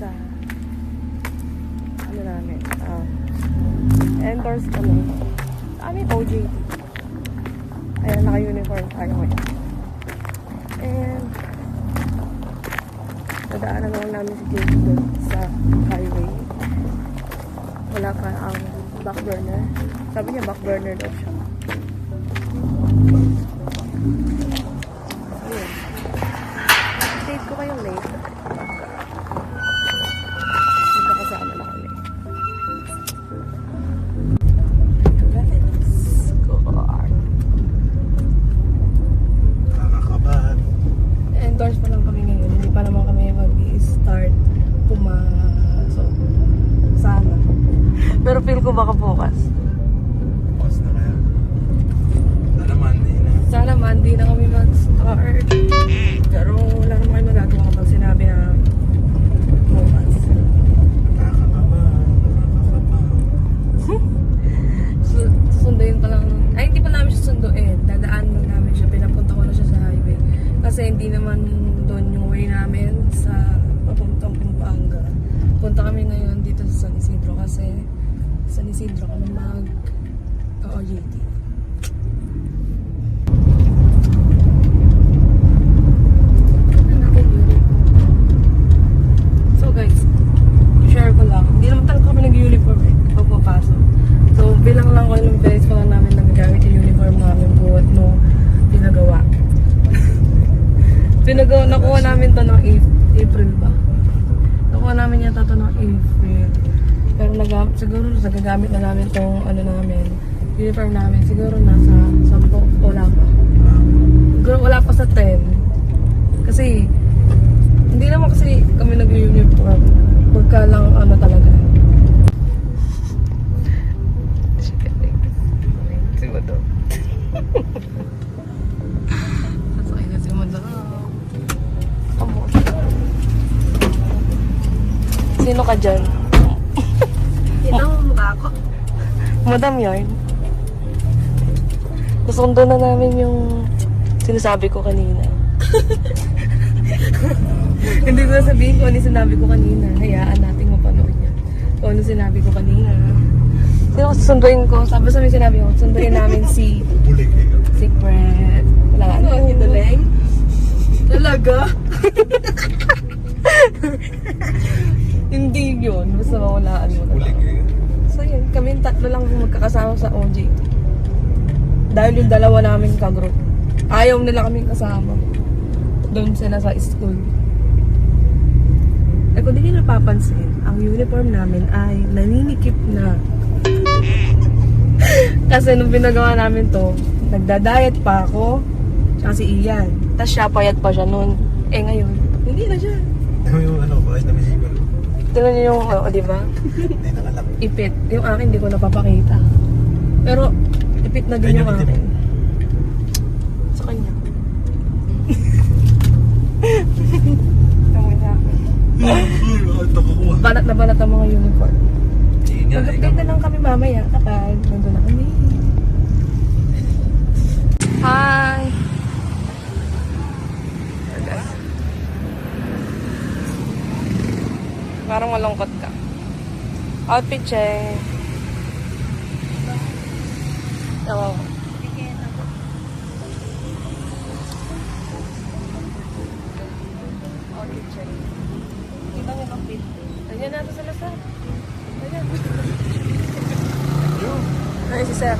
sa ano namin, endorse kami sa aming OJT. Ayan, naka-uniform tayo ngayon. And nadaanan naman namin si Jake doon sa highway. Wala pa ang back burner. Sabi niya back burner daw siya. Ayun. Save ko kayong late. Magkakasama na kami. Let's go. Nakakabahan. Endorse pa lang kami ngayon. Hindi pa naman kami mag-i-start pumasok. Sana. Pero feel ko baka bukas. Bukas na kaya. Sana Monday na. Sana Monday na kami mag-start. Pero wala naman kayo magagawa kapag sinabi na bukas. Nakakabahan. Susunduin pa lang. Ay, hindi pa namin siya sunduin. Dadaan lang namin siya. Pinapunta ko na siya sa highway. Kasi hindi naman doon yung way namin sa papuntang Pampanga. Punta kami ngayon dito sa San Isidro kasi San Isidro kami mag-OJT. So guys, share ko lang. Hindi naman talaga kami nag-uniform pag papasok. So bilang lang ko ilang beses pa lang namin nagagamit yung uniform namin buhat nung pinagawa. Nakuha namin to ng April ba? Nakuha namin yata to ng April. Pero siguro nagagamit na namin tong ano namin, uniform namin. Siguro nasa 10 wala pa. Siguro wala pa sa 10. Kasi hindi naman kasi kami nag-uniform. Pagka lang ano talaga. Sige daw. Sasakay na si Madam. Sino ka dyan? Ito ang mukha ko. Madam yarn. Nasundo na namin yung sinasabi ko kanina. Hindi ko na sabihin kung ano yung sinabi ko kanina. Hayaan natin mapanood niya. Kung ano sinabi ko kanina. Sino ko susunduin ko? Sabi sinabi ko, sunduin namin si Bulig eh. Secret. Wala Ano ang hinuleng? Talaga? Hindi yun. Basta mawalaan mo na Bulig lang. eh. So yun, kami tatlo lang magkakasama sa OJT. Dahil yung dalawa namin ka-group. Ayaw nila kaming kasama. Doon sila sa school. Eh kung di nyo napapansin, ang uniform namin ay naninikip na. Kasi nung binagawa namin to, nagda-diet pa ako, tsaka si Ian. Tapos siya, payat pa siya noon. Eh ngayon, hindi na siya. Ano yung ano, kahit na may siguro. Tingnan niyo yung, di ba? Hindi nakalak. Ipit. Yung akin, hindi ko napapakita. Pero, ipit na din Ganyan yung itim. akin. Sa kanya. Tama na. Banat na banat ang mga uniform. Mag-update na lang kami mamaya kapag nandun na kami. Hi! Parang malungkot ka. Outfit check. Oo. Outfit check. Kita mo yung outfit. Ganyan natin sa lasa. Ganyan. Ay, si Sir.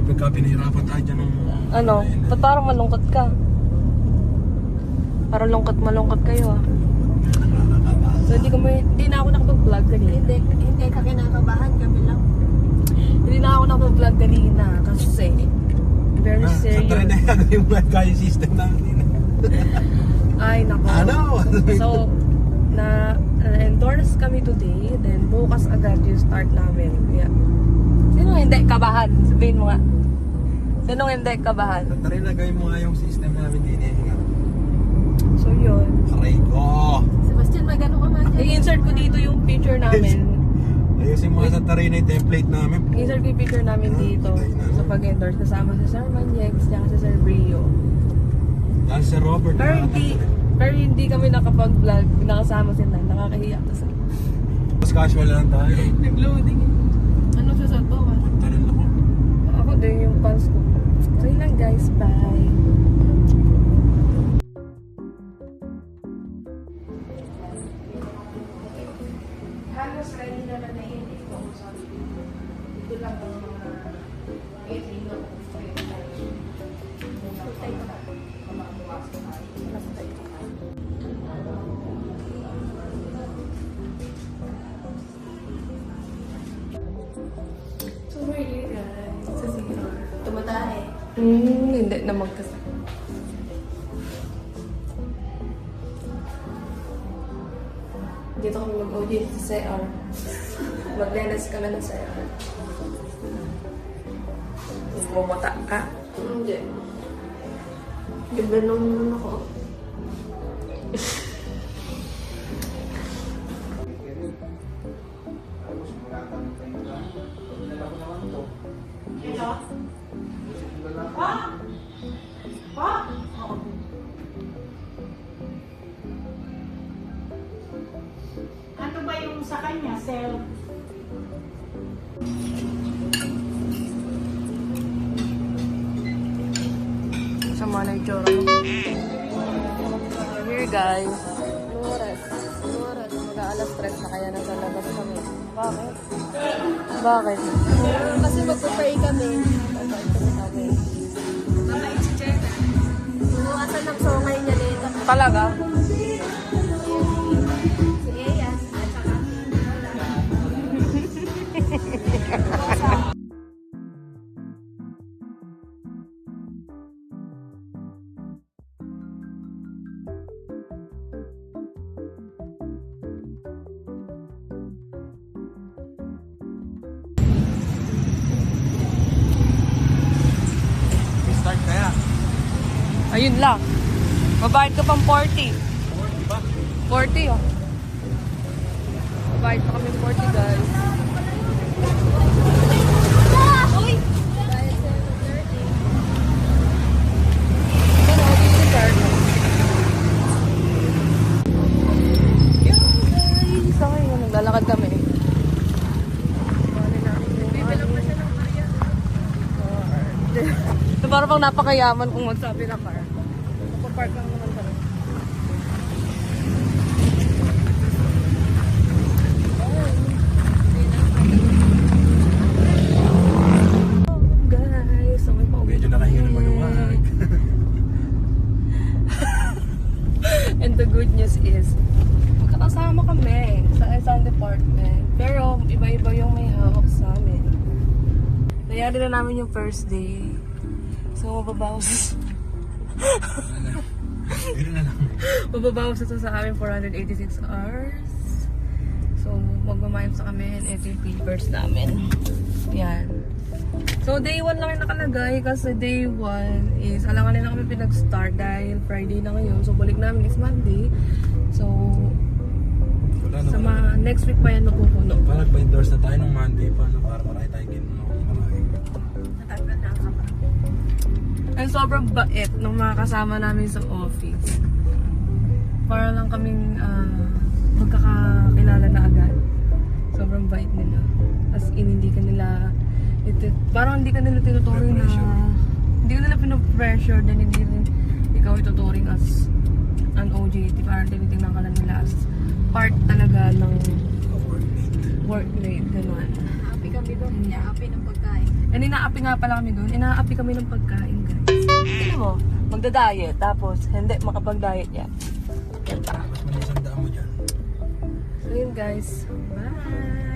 Pagka pinahirapan tayo dyan ng... Ano? Ba't parang malungkot ka? Parang malungkot kayo ah. So hindi na ako nakapag-vlog kanina. Hindi ka kinakabahan, kami lang. Hindi na ako nakapag-vlog kanina kasi very Sa serious. try na yan yung kaya system namin. Ay, nako. Ano? So, na-endorse kami today, then bukas agad yung start namin. Yeah. Sino hindi kabahan? Sabihin mo nga. Sino hindi kabahan? Sa try na gawin mo nga yung system namin din eh. So, yun. Aray ko! Sebastian, may gano'n ka man dyan. I-insert ko dito yung picture namin. Ayos kasi mga sa taray na yung template namin. I-certificate namin dito sa pag-endorse kasama si Sir Manjex tsaka si Sir Brio. Dahil si Robert. Pero hindi kami nakapag-vlog, nakasama sila. Nakakahiya kasi. Mas casual lang tayo. Nag-loading. Ano sa sato ka? Talon ako. Ako din yung pants ko. So yun lang guys, bye! Halos ready na na yun ito. Ito lang ang mga 8 minutes. So really guys, sa CR. Tumatahe. Hindi naman kasi. Dito kami mag-audit sa CR. Mag-lenas kami ng CR. Bumata ka. Hindi. Gibanon naman ako. Ano ba yung sa kanya, sir? Sama na yung tsura mo. Here guys. Oras. Mag-aalas 3 na kaya nasa labas kami. Bakit? Bakit? Kasi magpapray kami. Mabait si Jen. Buwasan ng songay niya dito. Talaga? Si Eya. At saka. Start kaya. Ayun lang. Mabayad ka pang 40. 40 oh. Mabayad pa kami 40 guys. Uy! Ano, dito si Carl. Guys, okay yun. Naglalakad kami. Bibilang pa siya ng kaya. Ito parang pang napakayaman kung magsabi na car. Napapark lang naman kami. Guys, okay pa. Medyo nakahinga ng maluwag. And the good news is, magkakasama kami sa isang department. Pero iba-iba yung may hawak sa amin. Nangyari na namin yung first day. So, mababawas. Pero na lang. Mababawas ito sa amin 486 hours. So, magmamiles sa kami and ito yung papers namin. Yan. So, day 1 lang yung nakalagay kasi day 1 is, alangan na kami pinag-start dahil Friday na ngayon. So, balik namin is Monday. So, Wala sa naman. next week pa yan napupuno. Parang nagpa-endorse na tayo nung Monday pa. No? Para marami tayo ginawa. Natagal na ako. And sobrang bait ng mga kasama namin sa office. Para lang kaming magkakakilala na agad. Sobrang bait nila. As in, hindi ka nila, parang hindi ka nila tinuturing na, hindi ka nila pinapressure, then hindi rin ikaw ituturing as an OJT. Parang tinitingnan ka lang nila as part talaga ng workmate, gano'n. Happy kami doon. Happy ng pagkain. And inaapi nga pala kami doon. Inaapi kami ng pagkain, guys. Tignan mo, magda-diet. Tapos, hindi makapag-diet yan. Yan pa. Mas mali isang daan mo dyan. So yun, guys. Bye!